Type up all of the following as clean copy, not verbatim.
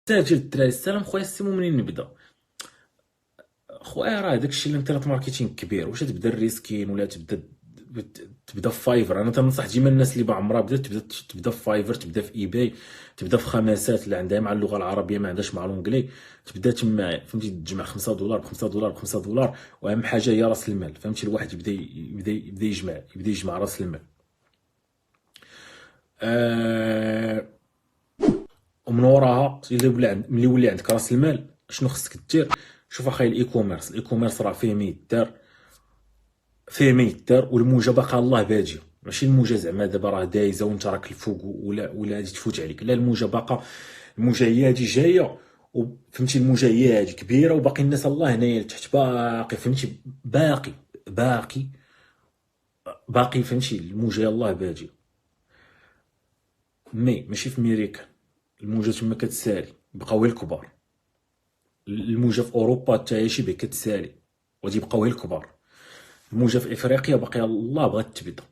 تاجر الدراري السلام خويا السيمو منين نبدا؟ خويا راه داكشي الانترنت ماركتينغ كبير، واش تبدا الريسكين ولا تبدا في فايفر؟ انا تنصح ديما الناس اللي عمرها بدات تبدا في فايفر، تبدا في ايباي، تبدا في خماسات اللي عندها مع اللغه العربيه ما عندهاش مع الانجلي، تبدا تما فهمتي، تجمع 5 دولار ب 5 دولار ب 5 دولار، واهم حاجه هي راس المال. فهمتي الواحد يبدا يجمع راس المال. آه ومن وراها ملي يولي عندك راس المال شنو خصك دير؟ شوف اخاي، الاي كوميرس راه فيه ما يدار، فيه ما يدار، والموجه باقا الله باجيه. ماشي الموجه زعما دابا راه دايزه وانت راك الفوق ولا غادي تفوت عليك، لا، الموجه باقا، الموجه هي هادي جايه، وفهمتي الموجه هي هادي كبيره، وباقي الناس الله هنايا لتحت باقي، فهمتي، باقي باقي فهمتي الموجه يلاه باجيه. ماشي في ميريكان، الموجه تما كتسالي، بقاو غير الكبار. الموجه في اوروبا حتى هي شبه كتسالي، وغادي يبقاو غير الكبار. الموجه في افريقيا باقي الله بغات تبدا،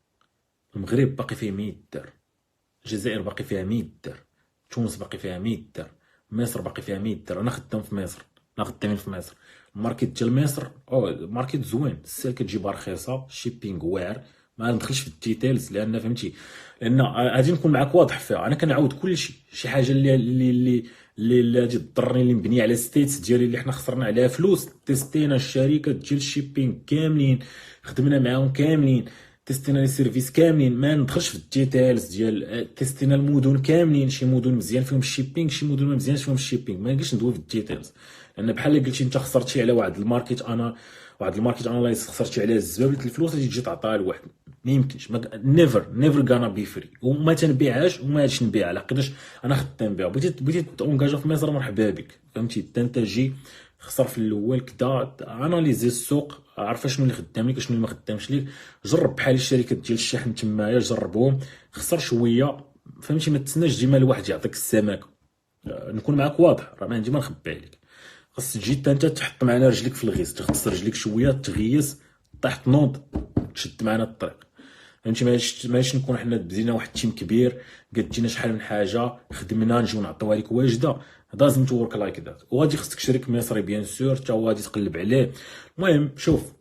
المغرب باقي فيه ما يدار، الجزائر باقي فيها ما يدار، تونس باقي فيها ما يدار، مصر باقي فيها ما يدار. انا خدام في مصر، انا خدامين في مصر. الماركت ديال مصر ماركت زوين، السال كتجيبها رخيصه، الشيبينغ واعر. ما ندخلش في الديتيلز لان فهمتي، لان غادي نكون معاك واضح فيها. انا كنعاود كل شيء، شي حاجه اللي غادي تضرني، اللي مبنيه على ستيتس ديالي اللي حنا خسرنا عليها فلوس، تيستينا الشركات ديال الشيبينغ كاملين، خدمنا معاهم كاملين، تيستينا لي سيرفيس كاملين. ما ندخلش في الديتيلز ديال تيستينا المدن كاملين، شي مدن مزيان فيهم الشيبينغ، شي مدن ما مزيانش فيهم الشيبينغ. ما نجيش ندوي في الديتيلز، لان بحال قلتي انت خسرتي على واحد الماركت انالايز، خسرتي عليه الزبابله الفلوس اللي تجي تعطيها لواحد. ما يمكنش، نيفر غانا بي فري. وما تنبيعهاش وما غاديش نبيعها، لحقاش انا خدام بها. بغيتي تونجاجا في مصر، مرحبا بك، فهمتي. انت جي خسر في الاول كدا، اناليزي السوق، عارفه شنو اللي خدام لك شنو اللي ما خدامش ليك. جرب بحال الشركات ديال الشحن تمايا، جربهم، خسر شويه، فهمتي. ما تسناش ديما الواحد يعطيك السمكه. نكون معاك واضح، راه ما عندي ما نخبي عليك. خاص تجي انت تحط معنا رجليك في الغيس، تغطس رجليك شويه، تغيس، طيح تنوض، تشد معنا الطريق. فهمتي، ماش نكون حنا بدينا واحد التيم كبير، قدينا شحال من حاجه، خدمنا نجيو نعطيوها لك واجده. لازم تورك لايك ذات. وغادي خصك شريك مصري بيان سور، حتى هو غادي تقلب عليه. المهم شوف،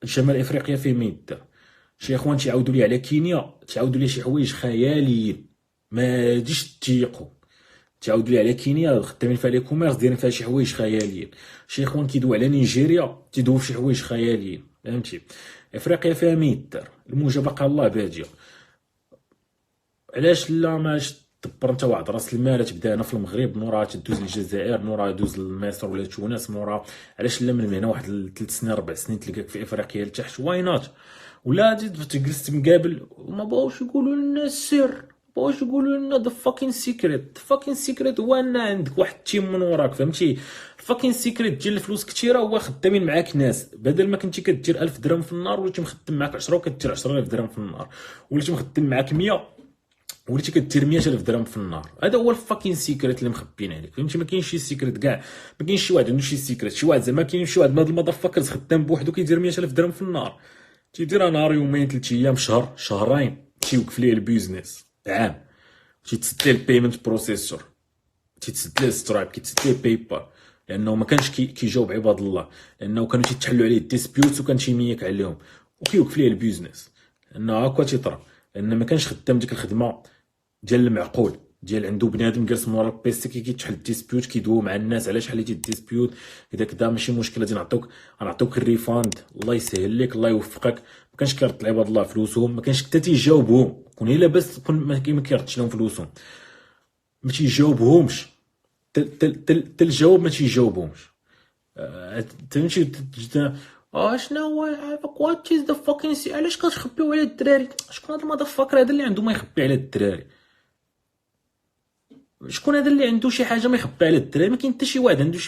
شمال افريقيا فيه ما يدار. شي اخوان تيعاودوا لي على كينيا، تيعاودوا لي شي حوايج خياليين، ما تجيش تيقوا. تعاودوا لي على كينيا، خدامين فيها لي كوميرس، دايرين فيها شي حوايج خياليين. شي اخوان كيدويو على نيجيريا، تيدويو في شي حوايج خياليين، فهمتي. افريقيا فيها ما يدار، الموجه باقا الله باجيه. علاش لا ماش دبر انت واحد راس المال، تبدا هنا في المغرب، مورا تدوز للجزائر، مورا دوز لمصر ولا تونس، مورا علاش لا من هنا واحد 3 سنين 4 سنين تلقاك في افريقيا لتحت، واي نوت. ولا تجلس مقابل وما بغاوش يقولوا لنا السر، بغاوش يقولوا لنا ذا فاكين سيكريت. فاكين سيكريت هو ان عندك واحد التيم من وراك، فهمتي. الفاكين سيكريت ديال الفلوس كثيره هو خدامين معاك ناس. بدل ما كنتي كدير 1000 درهم في النهار، وليتي مخدم معاك 10 وكدير 10000 درهم في النهار. وليتي مخدم معاك 100، وليتي كدير 100000 درهم في النهار. هذا هو الفاكين سيكريت اللي مخبيين عليك، فهمتي. ما كاينش شي سيكريت كاع، ما كاينش شي واحد عنده شي سيكريت. شي واحد زعما كاين شي واحد من هاد المضافكرز خدام بوحدو كيدير 100000 درهم في النهار، تيديرها نهار، يومين، 3 ايام، شهر، شهرين، تيوقف ليه البيزنس عام. تيتسد ليه البيمنت بروسيسور، تيتسد ليه سترايب، كيتسد ليه باي بال، لانه ما كانش كيجاوب عباد الله، لانه كانوا تيتحلوا عليه الديسبيوتس وكان تيميك عليهم، وكيوقف ليه البيزنس، لانه هكا تيطرا. لان ما كانش خدام ديك الخدمه ديال المعقول، ديال عنده بنادم جالس من ورا البيسي كيتحل الديسبيوت، كيدوي مع الناس على شحال حليتي الديسبيوت، اذا كدا ماشي مشكل غادي نعطوك الريفاند، الله يسهل لك، الله يوفقك. ما كانش كيرد العباد الله فلوسهم، ما كانش حتى تيجاوبهم، كون الا بس كون ما كيردش لهم فلوسهم، ما تيجاوبهمش. الجواب ما تيجاوبهمش. تمشي شنو هو وات از ذا فاكين سي، علاش كتخبيو على الدراري؟ شكون هذا المذا فاكر هذا اللي عنده ما يخبي على الدراري؟ شكون هذا اللي عنده شي حاجه ما يخبي على الدراري؟ ما كاين حتى شي واحد عنده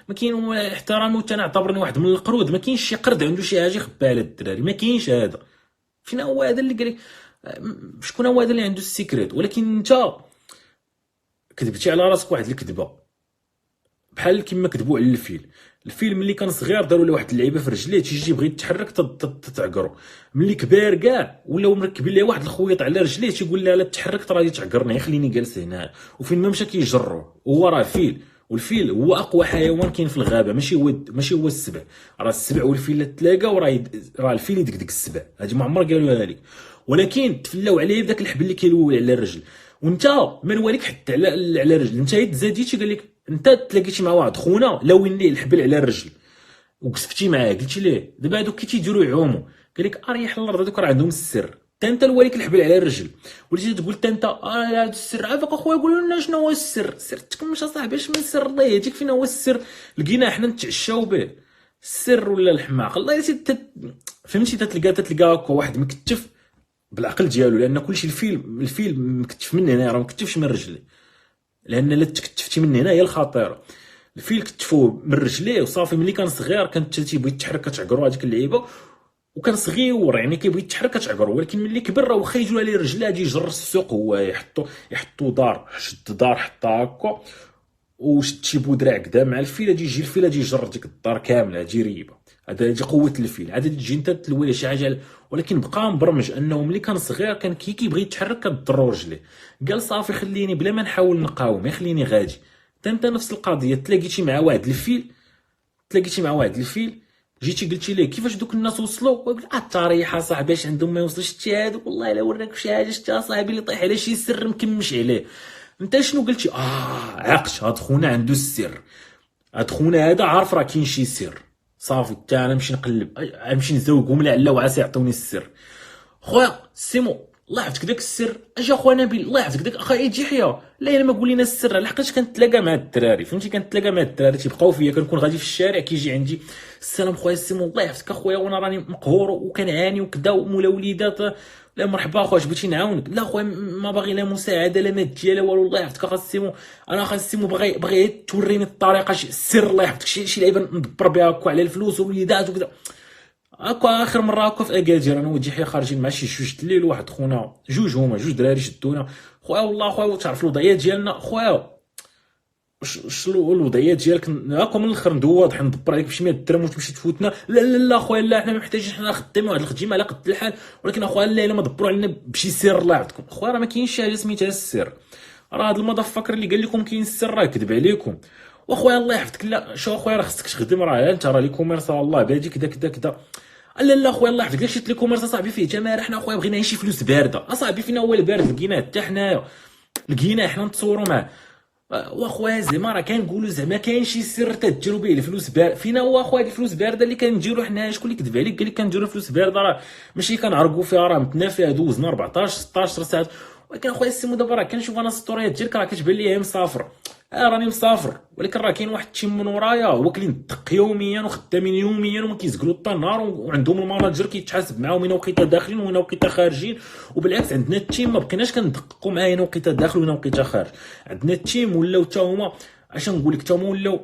ما كاين احترامي، وتنعتبرني واحد من القرود، ما كاينش شي قرد عنده شي حاجه يخبي على الدراري، ما كاينش هذا. فين هو هذا اللي قال لك؟ شكون هو هذا اللي عنده السيكريت؟ ولكن انت كذبتي على راسك واحد الكذبه، بحال كيما كذبوا على الفيل ملي كان صغير داروا له واحد اللعيبه في رجليه، تيجي بغى يتحرك تتعقرو. ملي كبار كاع ولاو مركبين ليه واحد الخويط على رجليه، تيقول لها لا تحرك راه غادي تعقرني، خليني جالس هنا. وفين ما مشى كيجرو، هو راه فيل. والفيل هو اقوى حيوان كاين في الغابه، ماشي هو السبع. راه السبع والفيل تلاقاو راه الفيل يدقدق السبع، هادي ما عمر قالوها لك. ولكن تفلاو عليه بداك الحبل اللي كيلوي على الرجل، وانت ما نواليك حتى على الرجل، انت تزاديتي قال لك انت تلاقيتي مع واحد خونا لاوين ليه الحبل على الرجل وقصفتي معاه، قلتي ليه دابا هادوك كي تيديروا يعوموا، قال لك اريح الارض، هادوك راه عندهم السر، انت الواليك الحبل على الرجل، وليتي تقول انت هذا السر. عافاك اخويا قول لنا شنو هو السر، سرتك مش اصاحبي، اش من سر، الله يهديك فينا هو السر، لقينا حنا نتعشاو به السر ولا الحماق، الله فهمتي، تتلقى هكا واحد مكتف بالعقل ديالو، لان كلشي الفيل مكتف من هنا، راه مكتفش من رجليه، لان الا تكتفتي من هنا هي الخطيره. الفيل كتفوه من رجليه وصافي. ملي كان صغير كانت تيبغي تحرك كتعقرو هذيك اللعيبه، وكان صغيور يعني كيبغي يتحرك كتعقرو، ولكن ملي كبر راه واخا يجوا عليه رجله غادي يجر السوق، هو يحطو دار، شد دار حطها هكا وشد شي بودره عكدا مع الفيل، غادي يجي الفيل غادي يجر ديك الدار كامله، غادي يريبها. هادي قوه الفيل، عاد تجي انت تلوي شي حاجه، ولكن بقى مبرمج انه ملي كان صغير كان كيبغي يتحرك كضرو رجليه، قال صافي خليني بلا ما نحاول نقاوم، خليني غادي. انت نفس القضيه، تلاقيتي مع واحد الفيل جيتي قلتي ليه كيفاش دوك الناس وصلوا، وقال الطريحه صاحبي اش عندهم ما يوصلش حتى هادوك، والله الا وراك شي حاجه شتا صاحبي اللي طيح على شي سر مكمش عليه. انت شنو قلتي؟ عقش هاد خونا عنده السر، هاد خونا هذا عارف راه كاين شي سر، صافي حتى انا نمشي نقلب، نمشي نزوقهم لعل وعسى يعطوني السر. خويا سيمو الله يحفظك داك السر، اجي اخويا نبيل الله يحفظك داك اخا يجي حيا، لا الا ما قول لنا السر، لحقاش كنتلاقى مع الدراري، فهمتي، كنتلاقى مع الدراري تيبقاو فيا، كنكون غادي في الشارع كيجي عندي السلام خويا سيمو الله يحفظك اخويا، وانا راني مقهور وكنعاني وكذا ومولا وليدات، لا مرحبا اخويا اش بغيتي نعاونك، لا خويا ما باغي لا مساعده لا ماديه لا والو، الله يحفظك اخا سيمو، انا اخا سيمو باغي توريني الطريقه السر، الله يحفظك شي لعيبه ندبر بها هكا على الفلوس والوليدات وكذا. هكا اخر مره هكا في اكادير انا وديحيى خارجين مع شي جوج الليل، واحد خونا هما جوج دراري شدونا، خويا والله خويا تعرف الوضعيه ديالنا خويا، شنو الوضعيه ديالك هاكا من الاخر واضح ندبر عليك بشي 100 درهم وتمشي تفوتنا، لا لا لا خويا لا حنا ما محتاجين، حنا خدامين واحد الخدمه على قد الحال، ولكن اخويا لا الا ما دبروا علينا بشي سر الله يعطيكم. خويا راه ما كاينش شي حاجه سميتها السر، راه هاد المضفكر اللي قال لكم كاين السر راه كذب عليكم. واخويا الله يحفظك لا شو اخويا راه خصك تخدم، راه انت راه لي كوميرس الله بادي كذا كذا كذا، لا لا خويا الله يحفظك شفت لي كوميرس اصاحبي فيه جمال، حنا خويا بغينا شي فلوس بارده، اصاحبي فينا هو البارد لقيناه حتى حنايا، لقيناه حنا نتصوروا معاه. واخويا زعما راه كنقولوا زعما كاين شي سر تديروا به الفلوس بارده، فينا هو اخويا الفلوس بارده اللي كنديروا حنا، شكون اللي كذب عليك قال لك كنديروا فلوس بارده، راه ماشي كنعرقوا فيها، راه متنا فيها دوزنا 14 16 ساعه. ولكن اخويا السيمو دابا راه كنشوف انا ستوريات ديالك راه كتبان لي مسافر، راني مسافر، ولكن راه كاين واحد التيم من ورايا هو كيدق يوميا وخدامين يوميا وما كيزقلوا حتى النهار، وعندهم الماناجر كيتحاسب معاهم من وقيته داخلين ومن وقيته خارجين، وبالعكس عندنا التيم ما بقيناش كندققوا معاه هنا وقيته داخل وهنا وقيته خارج، عندنا التيم ولاو حتى هما اش نقول لك، حتى هما ولاو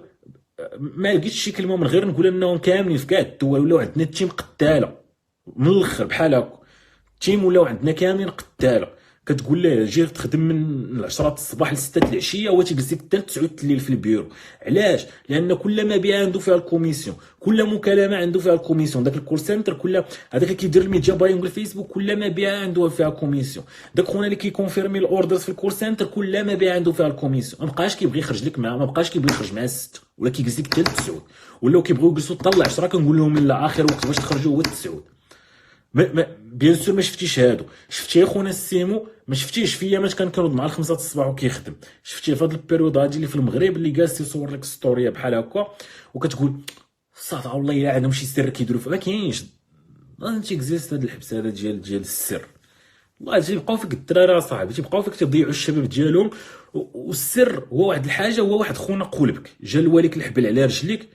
ما لقيتش شي كلمه من غير نقول انهم كاملين في كاع الدول ولاو عندنا التيم قتاله من الاخر بحال هكا، التيم ولاو عندنا كاملين قتاله، كتقول ليه جي تخدم من 10 الصباح ل 6 العشيه هو تيجلس لك حتى 9 الليل في البيرو. علاش؟ لان كل مبيع عنده فيها الكوميسيون، كل مكالمه عنده فيها الكوميسيون، داك الكول سنتر كل هذاك اللي كيدير الميديا باينغ بالفيسبوك كل مبيع عنده فيها الكوميسيون، داك خونا اللي كيكونفيرمي الاوردرز في الكول سنتر كل مبيع عنده فيها الكوميسيون، ما بقاش كيبغي يخرج لك مع، ما بقاش كيبغي يخرج مع 6 ولا كيجلس لك حتى ل 9، ولاو كيبغيو يجلسوا حتى ل 10، كنقول لهم لا اخر وقت باش تخرجوا هو 9. بيان سور ما شفتيش هادو، شفتي خونا السيمو ما شفتيش فيا ماش كنوض مع 5 الصباح وكيخدم، شفتيه في هاد البيريود هادي اللي في المغرب اللي جالس يصور لك ستوريه بحال هكا وكتقول صافي والله الا عندهم شي سر كيديروا ما كاينش، انت اكزيست هاد الحبس هذا ديال السر، والله تيبقاو فيك الدراري صاحبي، تيبقاو فيك تضيعوا الشباب ديالهم، والسر هو واحد الحاجه، هو واحد خونا قولبك جا الواليك الحبل على رجليك،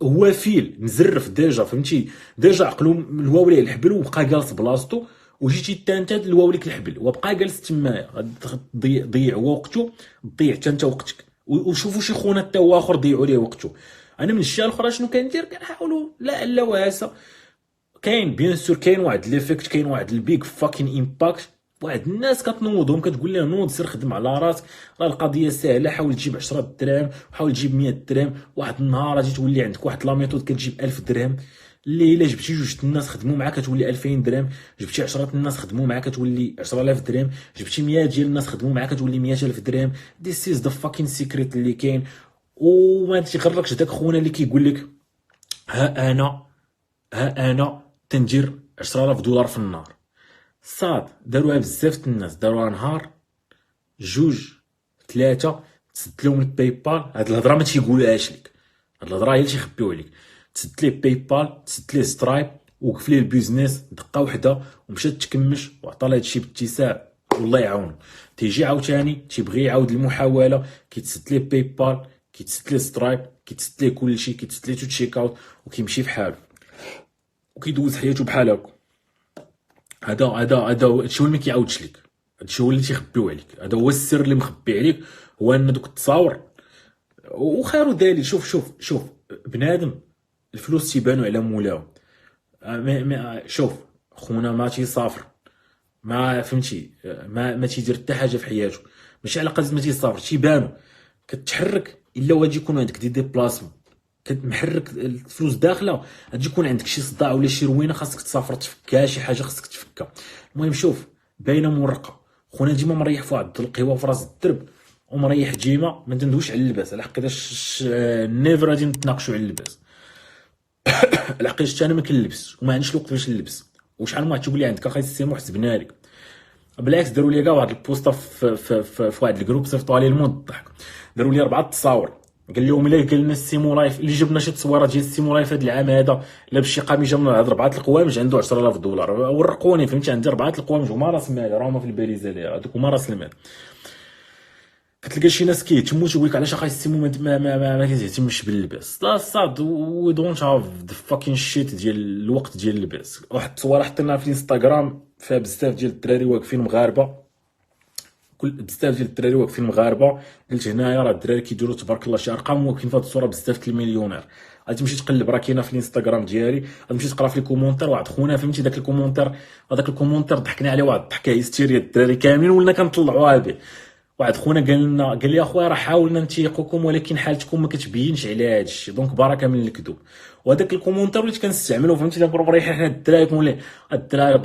هو فيل مزرف ديجا فهمتي، ديجا عقلو الواو ليه الحبل وبقى جالس بلاصتو، وجيتي حتى انت الواو ليك الحبل وبقى جالس تمايا، ضيع هو وقته، ضيع حتى انت وقتك، وشوفوا شي خونا حتى هو اخر ضيعوا ليه وقته. انا من الجهه الاخرى شنو كندير؟ كنحاولوا لا لا واسا، كاين بيان سور كاين واحد ليفيكت، كاين واحد البيك فاكين امباكت، واحد الناس كتنوضهم كتقول ليه نوض سير خدم على راسك، راه القضيه ساهله، حاول تجيب 10 دراهم وحاول تجيب 100 درهم، واحد النهار غادي تولي عندك واحد لا ميثود كتجيب 1000 درهم، اللي الا جبتي جوج الناس خدموا معاك كتولي 2000 درهم، جبتي 10 الناس خدموا معاك كتولي 10000 درهم، جبتي 100 ديال الناس خدموا معاك كتولي 100000 درهم. This is the fucking secret اللي كاين، وما تيغركش داك خونا اللي كيقول لك ها انا تندير 10,000 دولار في النهار. صاد داروها بزاف الناس، داروها نهار جوج ثلاثه، تسد لهم الباي بال. هاد الهضره ما تيقولهاش لك، هاد الهضره هي اللي تيخبيوها لك. تسد ليه باي بال، تسد ليه سترايب، وقف ليه البيزنس دقه وحده ومشات تكمش وعطى ليه هادشي باتساع، والله يعاونو. تيجي عاوتاني تيبغي يعاود المحاوله، كيتسد ليه باي بال، كيتسد ليه سترايب، كيتسد ليه كلشي، كيتسد ليه تو تشيك اوت، وكيمشي في حاله وكيدوز حياته بحال هكا. هذا هادشي هو اللي ما كيعاودش لك، هادشي هو اللي تيخبيو عليك، هذا هو السر اللي مخبي عليك، هو ان دوك التصاور وخير دليل. شوف بنادم الفلوس تيبانو على مولاهم. شوف خونا ما تيسافر، ما فهمتي، ما تيدير حتى حاجه في حياته، ماشي على قد ما تيسافر تيبانو. كتحرك الا غادي يكون عندك دي ديبلاسمون، كتمحرك الفلوس داخله، غادي يكون عندك شي صداع ولا شي روينه خاصك تسافر تفكها، شي حاجه خاصك تفكها. المهم شوف باينه مورقه، خونا ديما مريح في واحد القهوه في راس الدرب، ومريح ديما ما تندويش على اللباس، على حقاش نيفر غادي نتناقشوا على اللباس. لحقاش انا ما كنلبس وما عنديش الوقت باش نلبس. وشحال ما تقول لي عندك اخي السيمو حسبنا لك، بالعكس داروا لي كاع واحد البوسطه في واحد الجروب صيفطوا لي المود الضحك. داروا لي 4 تصاور، قال لهم الا قال لنا السيمو لايف اللي جبنا شي تصويرات ديال السيمو لايف هذا العام هذا لابس شي قميجه من هاد 4 القوامج عنده 10,000 دولار. ورقوني فهمتي، عندي 4 القوامج هما راس المال، راهما في الباليزه ديالها هذوك هما راس المال. كتلقى شي ناس كيتموا تيقول لك علاش اخاي السيمو ما كيتهتمش باللباس. لا صاد وي دونت هاف ذا فاكين شيت ديال الوقت ديال اللباس. واحد التصويره حطيناها في الانستغرام فيها بزاف ديال الدراري واقفين مغاربه، بزاف ديال الدراري واقفين مغاربه. قلت هنايا راه الدراري كيديروا تبارك الله شي ارقام، واقفين في هاد الصوره بزاف المليونير. غادي تمشي تقلب راه كاينه في الانستغرام ديالي، غادي تمشي تقرا في الكومونتير. واحد خونا فهمتي داك الكومونتير، ضحكنا عليه واحد الضحكه هيستيريا، الدراري كاملين ولنا كنطلعوها به. واحد خونا قال لي اخويا راه حاولنا نتيقكم ولكن حالتكم ما كتبينش على هذا الشيء، دونك بركه من الكذوب. وهذاك الكومونتير وليت كنستعملو فهمتي، كنقول مريحين حنا الدراري، كنقول الدراري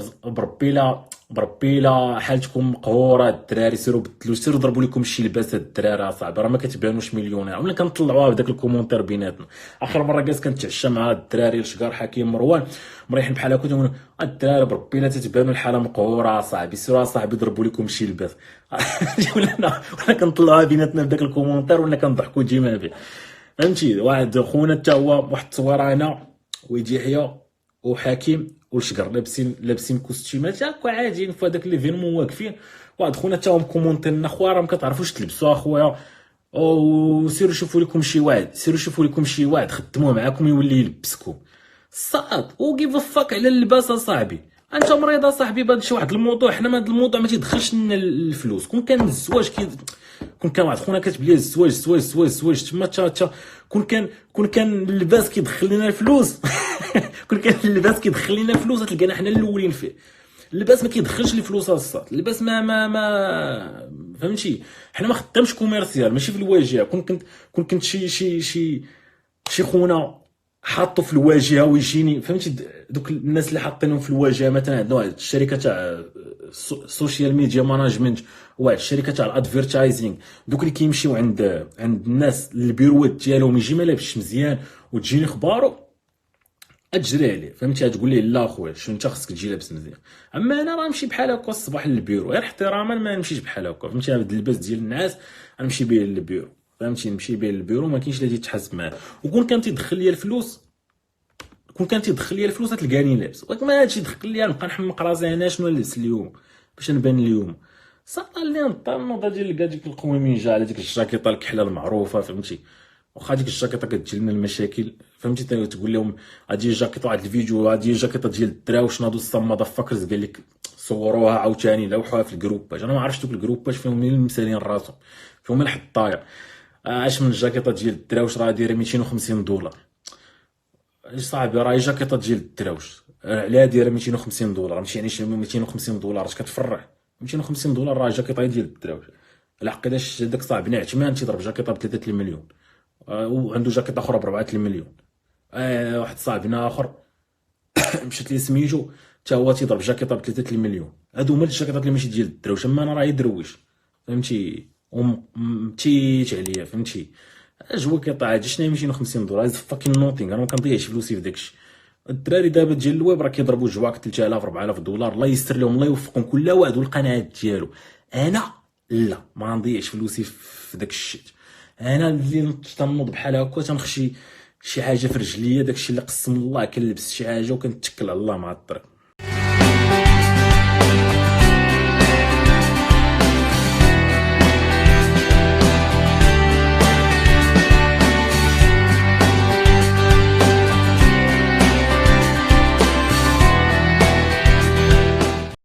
بربي لا حالتكم مقهوره، الدراري سيروا بدلوا، سيروا ضربوا لكم شي لباس. الدراري اصاحبي راه ما كتبانوش مليونير، ولا كنطلعوها بداك الكومونتير بيناتنا. اخر مره جالس كنتعشى مع الدراري الشقار حكيم مروان مريحين بحال هكا، تقولوا الدراري بربي لا تتبانوا الحاله مقهوره صاحبي، سيروا صاحبي ضربوا لكم شي لباس. ولا كنطلعوها بيناتنا بداك الكومونتير، ولا كنضحكوا ديما به فهمتي. واحد خونا حتى هو واحد التصويره انا ويدي يحيى وحكيم والشقر لابسين كوستيمات هكا عاديين في هذاك ليفينمون واقفين. واحد خونا حتى هو مكومونتي لنا خويا راه ما كتعرفوش تلبسوا اخويا، او سيروا شوفوا لكم شي واحد خدموه معاكم يولي يلبسكم. صاد وكيف فاك على اللباس اصاحبي، انت مريض اصاحبي بهذا شي واحد الموضوع. حنا ما هذا الموضوع ما تيدخلش لنا الفلوس. كون كان الزواج كون كان واحد خونا كاتب لي الزواج تما كون كان اللباس كيدخل لنا الفلوس كون كان اللباس كيدخل لنا الفلوس تلقانا حنا الاولين فيه. اللباس ما كيدخلش الفلوس الصاد، اللباس ما فهمتي. حنا ما خدامش كوميرسيال ماشي في الواجهه. كون كنت شي خونا حاطو في الواجهه ويجيني فهمتي، دوك الناس اللي حاطينهم في الواجهه. مثلا عندنا واحد الشركه تاع سوشيال ميديا ماناجمنت، واحد الشركه تاع الادفيرتايزينغ، دوك اللي كيمشيو عند الناس البيروات ديالهم يجي ما لابسش مزيان وتجيني خبارو اجري عليه فهمتي، تقول ليه لا اخويا شو انت خصك تجي لابس مزيان. اما انا راه نمشي بحال هكا الصباح للبيرو غير احتراما، ما نمشيش بحال هكا فهمتي. هذا اللباس ديال الناس نمشي به للبيرو فهمتي، نمشي به للبيرو ما كاينش اللي تيتحاسب معاه. وكون كان تيدخل ليا الفلوس تلقاني لابس، ولكن ما هادشي دخل ليا نبقى نحمق راسي انا شنو نلبس اليوم باش نبان اليوم. صافي اللي نضطر نوض ديال كاع ديك القويمين جا على ديك الجاكيطه الكحله المعروفه فهمتي. واخا ديك الجاكيطه كتجي لنا المشاكل فهمتي، تقول لهم هادي الجاكيطه، واحد الفيديو هادي الجاكيطه ديال الدراو شنو هادو الصماده فاكرز قال لك صوروها عاوتاني لوحوها في الجروباج. انا ما عرفتش دوك الجروباج فيهم مين المسالين راسهم، فيهم الحطاير. اش من الجاكيطه ديال الدراوش راه دايره 250 دولار. صاحبي راه جاكيطه ديال الدراوش عليها دايره 250 دولار، ماشي يعني شي 250 دولار اش كتفرح. 250 دولار راه جاكيطه ديال الدراوش. العقيداش داك صاحبنا عثمان تيضرب جاكيطه ب 3 المليون، وعنده جاكيطه اخرى ب 4 المليون. واحد صاحبنا اخر مشات لي سميتو حتى هو تيضرب جاكيطه ب 3 المليون. هادو هما الجاكيطات اللي ماشي ديال الدراوش. اما انا راه يدرويش فهمتي، ومتيت عليا فهمتي. جوا كيطلع هادشي شنو هي 250 دولار؟ از فاكين نوتينغ. انا ما كنضيعش فلوسي في داكشي. الدراري دابا ديال الويب راه كيضربوا جواك 3000 4000 دولار. الله يستر لهم، الله يوفقهم كل واحد والقناعات ديالو. انا لا، ما غنضيعش فلوسي في داك الشيت. انا اللي تنوض بحال هكا تنخشي شي حاجه في رجليا، داكشي اللي قسم الله كنلبس شي حاجه وكنتكل على الله مع الطريق.